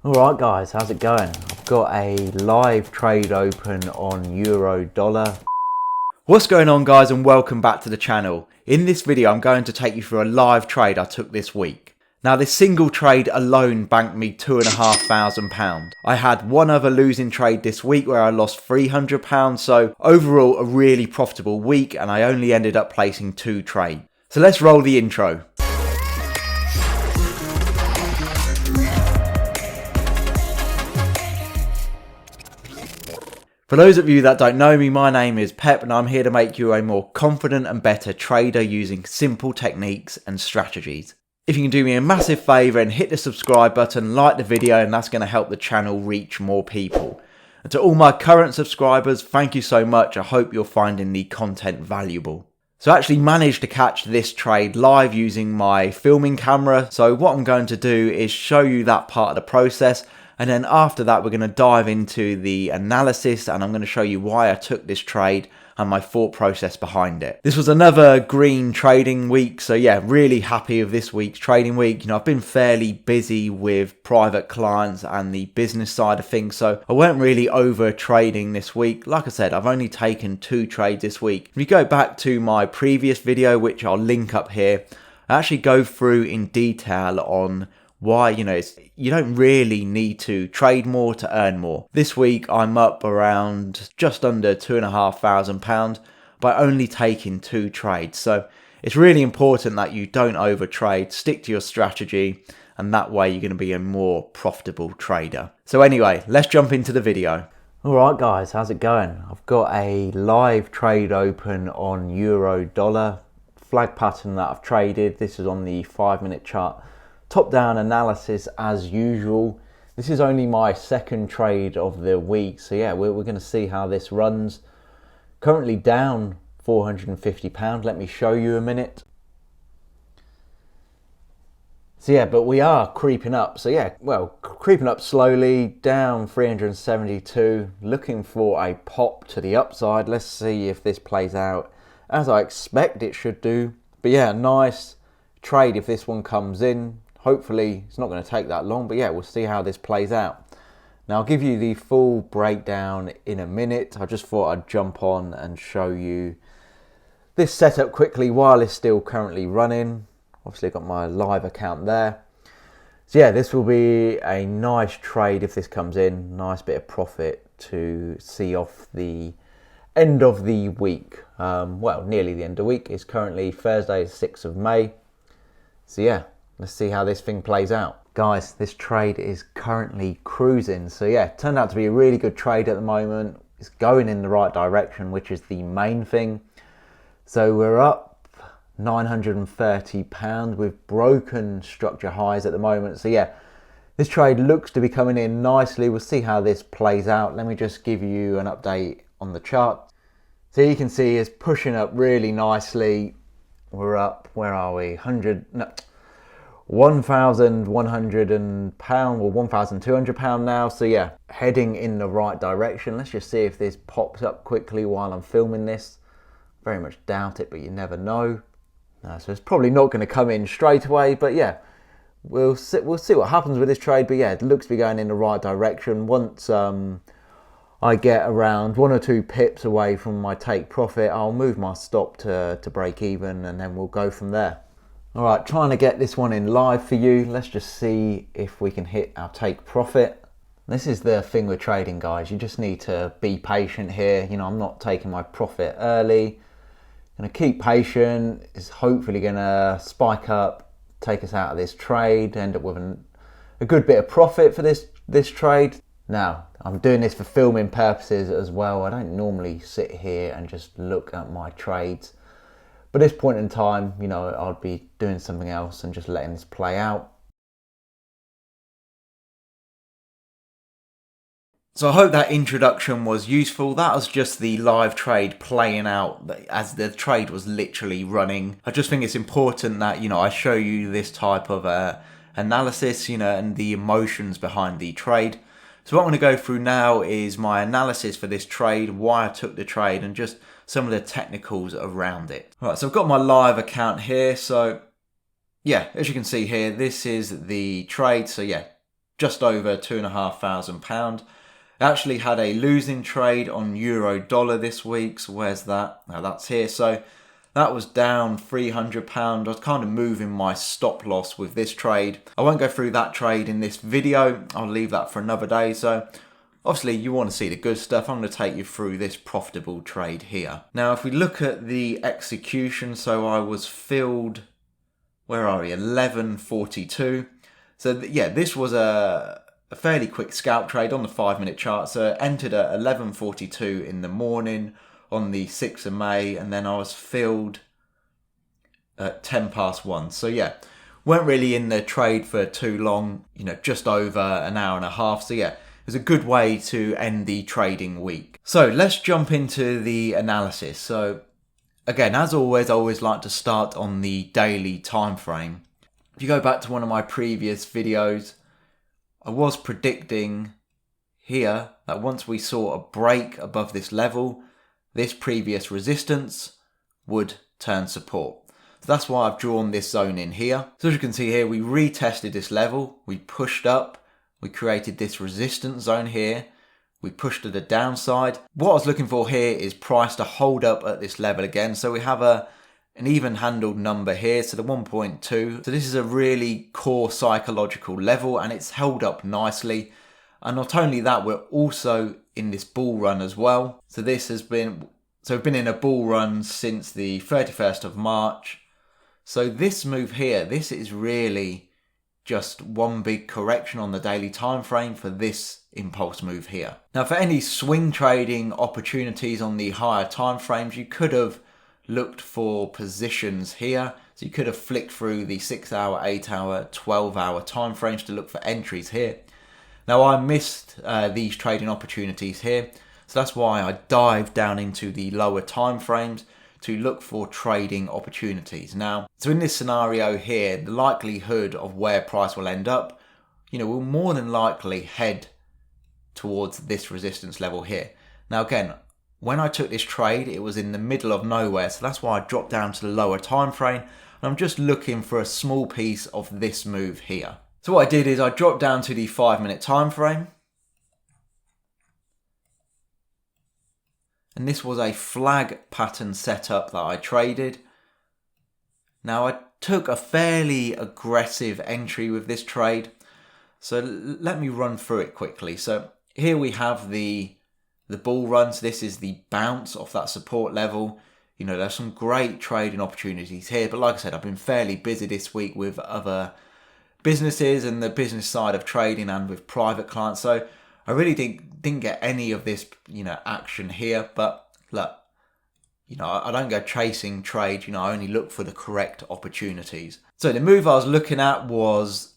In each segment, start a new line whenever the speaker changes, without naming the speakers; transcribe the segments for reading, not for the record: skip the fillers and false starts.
Alright guys, how's it going? I've got a live trade open on Euro dollar.
What's going on guys, and welcome back to the channel. In this video I'm going to take you through a live trade I took this week. Now this single trade alone banked me £2,500. I had one other losing trade this week where I lost £300, so overall a really profitable week, and I only ended up placing 2 trades. So let's roll the intro. For those of you that don't know me, my name is Pep and I'm here to make you a more confident and better trader using simple techniques and strategies. If you can do me a massive favour and hit the subscribe button, like the video, and that's going to help the channel reach more people. And to all my current subscribers, thank you so much. I hope you're finding the content valuable. So I actually managed to catch this trade live using my filming camera. So what I'm going to do is show you that part of the process. And then after that, we're going to dive into the analysis and I'm going to show you why I took this trade and my thought process behind it. This was another green trading week. So yeah, really happy with this week's trading week. You know, I've been fairly busy with private clients and the business side of things. So I weren't really over trading this week. Like I said, I've only taken 2 trades this week. If you go back to my previous video, which I'll link up here, I actually go through in detail on why, you don't really need to trade more to earn more. This week I'm up around just under £2,500 by only taking 2 trades. So it's really important that you don't overtrade, stick to your strategy, and that way you're going to be a more profitable trader. So anyway, let's jump into the video.
Alright guys, how's it going? I've got a live trade open on Euro dollar. Flag pattern that I've traded. This is on the 5-minute chart. Top down analysis as usual. This is only my 2nd trade of the week, so yeah, we're going to see how this runs. Currently down £450. Let me show you a minute. So yeah, but we are creeping up. So yeah, well, creeping up slowly, down 372, looking for a pop to the upside. Let's see if this plays out as I expect it should do. But yeah, nice trade if this one comes in. Hopefully it's not going to take that long, but yeah, we'll see how this plays out. Now I'll give you the full breakdown in a minute. I just thought I'd jump on and show you this setup quickly while it's still currently running. Obviously I've got my live account there. So yeah, this will be a nice trade if this comes in. Nice bit of profit to see off the end of the week. Well, nearly the end of the week. It's currently Thursday, 6th of May. So yeah, let's see how this thing plays out. Guys, this trade is currently cruising. So yeah, turned out to be a really good trade at the moment. It's going in the right direction, which is the main thing. So we're up £930. We've broken structure highs at the moment. So yeah, this trade looks to be coming in nicely. We'll see how this plays out. Let me just give you an update on the chart. So you can see it's pushing up really nicely. We're up, where are we? £1,100 or £1,200 now. So yeah, heading in the right direction. Let's just see if this pops up quickly while I'm filming this. Very much doubt it, but you never know. So it's probably not going to come in straight away, but yeah, we'll see what happens with this trade. But yeah, it looks to be going in the right direction. Once I get around 1 or 2 pips away from my take profit, I'll move my stop to break even, and then we'll go from there. Alright, trying to get this one in live for you. Let's just see if we can hit our take profit. This is the thing with trading, guys. You just need to be patient here. You know, I'm not taking my profit early. Gonna keep patient. It's hopefully gonna spike up, take us out of this trade, end up with a good bit of profit for this trade. Now, I'm doing this for filming purposes as well. I don't normally sit here and just look at my trades. But at this point in time, you know, I'd be doing something else and just letting this play out.
So I hope that introduction was useful. That was just the live trade playing out as the trade was literally running. I just think it's important that, you know, I show you this type of analysis, you know, and the emotions behind the trade. So what I'm going to go through now is my analysis for this trade, why I took the trade, and just some of the technicals around it. All right, so I've got my live account here. So yeah, as you can see here, this is the trade. So yeah, just over £2,500. Actually had a losing trade on euro dollar this week. So where's that? Now that's here. So that was down £300. I was kind of moving my stop loss with this trade. I won't go through that trade in this video. I'll leave that for another day. So obviously you want to see the good stuff. I'm going to take you through this profitable trade here. Now if we look at the execution, so I was filled, where are we, 11:42. So yeah, this was a fairly quick scalp trade on the 5-minute chart. So entered at 11:42 in the morning on the 6th of May, and then I was filled at 1:10. So yeah, weren't really in the trade for too long, you know, just over an hour and a half. So yeah, it was a good way to end the trading week. So let's jump into the analysis. So again, as always, I always like to start on the daily time frame. If you go back to one of my previous videos, I was predicting here that once we saw a break above this level, this previous resistance would turn support. So that's why I've drawn this zone in here. So as you can see here, we retested this level, we pushed up, we created this resistance zone here, we pushed to the downside. What I was looking for here is price to hold up at this level again. So we have an even handled number here, so the 1.2. So this is a really core psychological level, and it's held up nicely. And not only that, we're also in this bull run as well. So we've been in a bull run since the 31st of March. So this move here, this is really just one big correction on the daily time frame for this impulse move here. Now for any swing trading opportunities on the higher time frames, you could have looked for positions here. So you could have flicked through the 6-hour, 8-hour, 12-hour time frames to look for entries here. Now I missed these trading opportunities here, so that's why I dived down into the lower time frames to look for trading opportunities. Now, so in this scenario here, the likelihood of where price will end up, you know, will more than likely head towards this resistance level here. Now again, when I took this trade, it was in the middle of nowhere, so that's why I dropped down to the lower time frame, and I'm just looking for a small piece of this move here. So what I did is I dropped down to the 5-minute time frame, and this was a flag pattern setup that I traded. Now I took a fairly aggressive entry with this trade, so let me run through it quickly. So here we have the bull runs. This is the bounce off that support level. You know, there's some great trading opportunities here, but like I said, I've been fairly busy this week with other businesses and the business side of trading and with private clients. So I really didn't get any of this, you know, action here. But look, you know, I don't go chasing trade. You know, I only look for the correct opportunities. So the move I was looking at was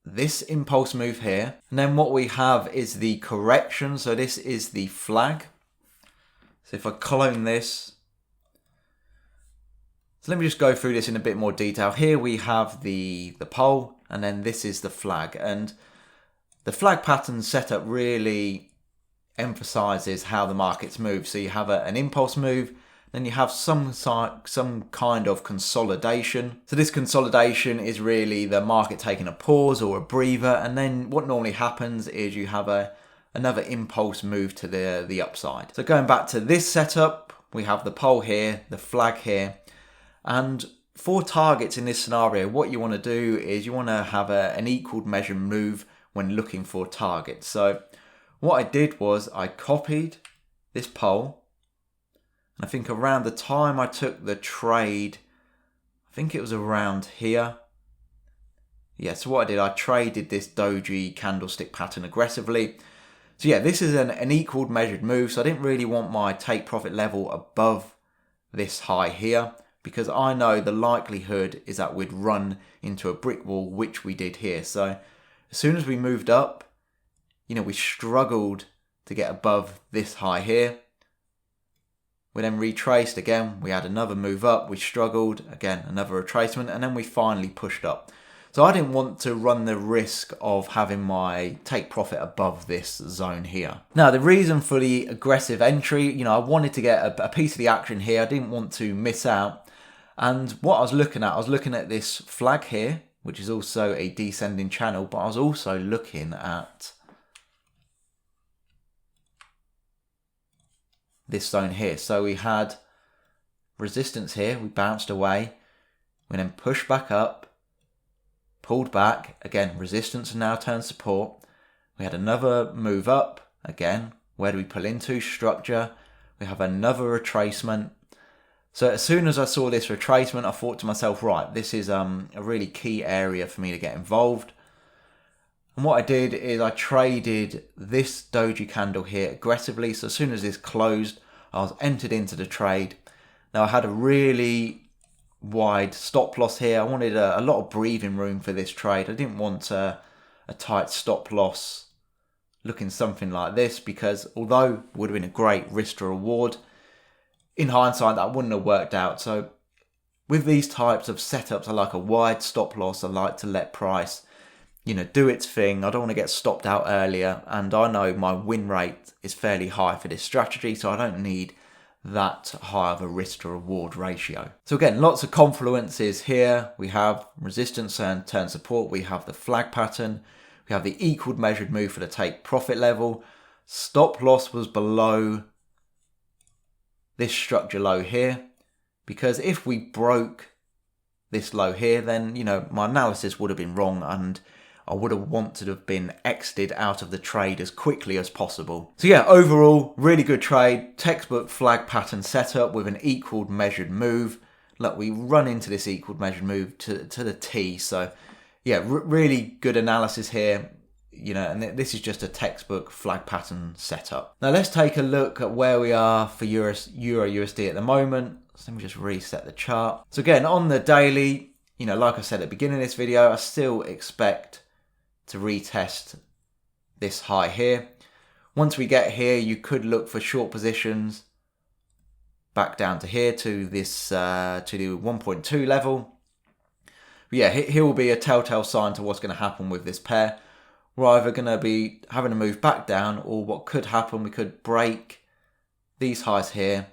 this impulse move here, and then what we have is the correction. So this is the flag. So if I clone this, so let me just go through this in a bit more detail. Here we have the pole, and then this is the flag, and the flag pattern setup really emphasizes how the markets move. So you have an impulse move, then you have some kind of consolidation. So this consolidation is really the market taking a pause or a breather, and then what normally happens is you have another impulse move to the upside. So going back to this setup, we have the pole here, the flag here, and for targets in this scenario, what you want to do is you want to have an equal measure move when looking for targets. So what I did was I copied this pole. I think around the time I took the trade, I think it was around here. Yeah, so what I did, I traded this doji candlestick pattern aggressively. So yeah, this is an equal measured move. So I didn't really want my take profit level above this high here, because I know the likelihood is that we'd run into a brick wall, which we did here. So as soon as we moved up, you know, we struggled to get above this high here. We then retraced again, we had another move up, we struggled, again another retracement, and then we finally pushed up. So I didn't want to run the risk of having my take profit above this zone here. Now the reason for the aggressive entry, you know, I wanted to get a piece of the action here, I didn't want to miss out. And what I was looking at this flag here, which is also a descending channel, but I was also looking at this zone here. So we had resistance here, we bounced away, we then pushed back up, pulled back, again resistance and now turned support. We had another move up, again, where do we pull into? Structure. We have another retracement. So as soon as I saw this retracement, I thought to myself, right, this is a really key area for me to get involved. And what I did is I traded this doji candle here aggressively. So as soon as this closed, I was entered into the trade. Now I had a really wide stop loss here. I wanted a lot of breathing room for this trade. I didn't want a tight stop loss looking something like this, because although it would have been a great risk to reward, in hindsight that wouldn't have worked out. So with these types of setups, I like a wide stop loss. I like to let price, do its thing. I don't want to get stopped out earlier, and I know my win rate is fairly high for this strategy, so I don't need that high of a risk to reward ratio. So again, lots of confluences here. We have resistance and turn support. We have the flag pattern. We have the equal measured move for the take profit level. Stop loss was below this structure low here, because if we broke this low here, then my analysis would have been wrong, and I would have wanted to have been exited out of the trade as quickly as possible. So yeah, overall, really good trade. Textbook flag pattern setup with an equal measured move. Look, we run into this equal measured move to the T. So yeah, really good analysis here. And this is just a textbook flag pattern setup. Now let's take a look at where we are for Euro USD at the moment. So let me just reset the chart. So again, on the daily, like I said at the beginning of this video, I still expect to retest this high here. Once we get here, you could look for short positions back down to here to this to the 1.2 level. But yeah, here will be a telltale sign to what's going to happen with this pair. We're either going to be having to move back down, or what could happen, we could break these highs here,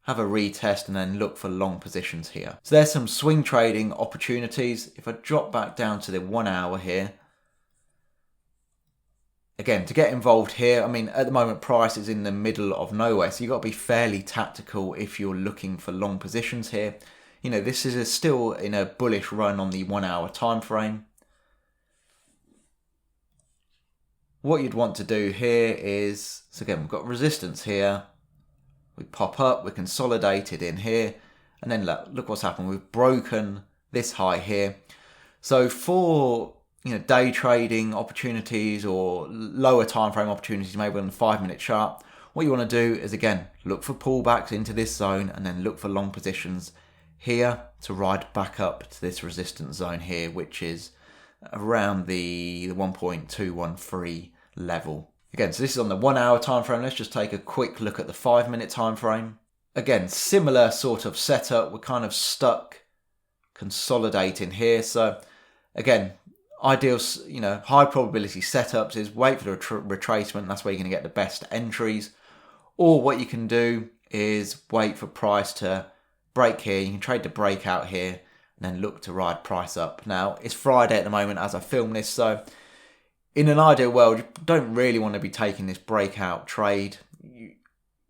have a retest, and then look for long positions here. So there's some swing trading opportunities. If I drop back down to the 1 hour here, again, to get involved here, I mean, at the moment price is in the middle of nowhere, so you've got to be fairly tactical if you're looking for long positions here. This is still in a bullish run on the 1 hour time frame. What you'd want to do here is, so again, we've got resistance here. We pop up, we're consolidated in here, and then look what's happened. We've broken this high here. So for day trading opportunities or lower time frame opportunities, maybe on the 5-minute chart, what you want to do is, again, look for pullbacks into this zone and then look for long positions here to ride back up to this resistance zone here, which is around the 1.213 level. Again, so this is on the 1 hour time frame. Let's just take a quick look at the 5-minute time frame. Again, similar sort of setup. We're kind of stuck consolidating here. So again, ideal, high probability setups is wait for the retracement. That's where you're going to get the best entries. Or what you can do is wait for price to break here. You can trade the breakout here and then look to ride price up. Now, it's Friday at the moment as I film this, so in an ideal world, you don't really want to be taking this breakout trade.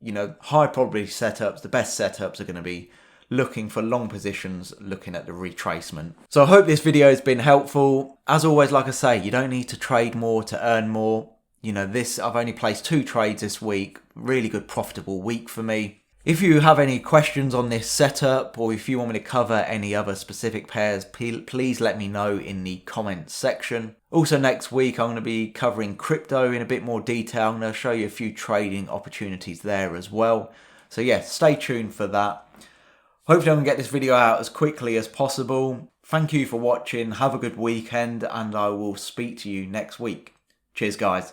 High probability setups, the best setups are going to be looking for long positions, looking at the retracement. So I hope this video has been helpful. As always, like I say, you don't need to trade more to earn more. I've only placed 2 trades this week. Really good profitable week for me. If you have any questions on this setup, or if you want me to cover any other specific pairs, please let me know in the comments section. Also next week, I'm going to be covering crypto in a bit more detail. I'm going to show you a few trading opportunities there as well. So yeah, stay tuned for that. Hopefully I can get this video out as quickly as possible. Thank you for watching. Have a good weekend, and I will speak to you next week. Cheers, guys.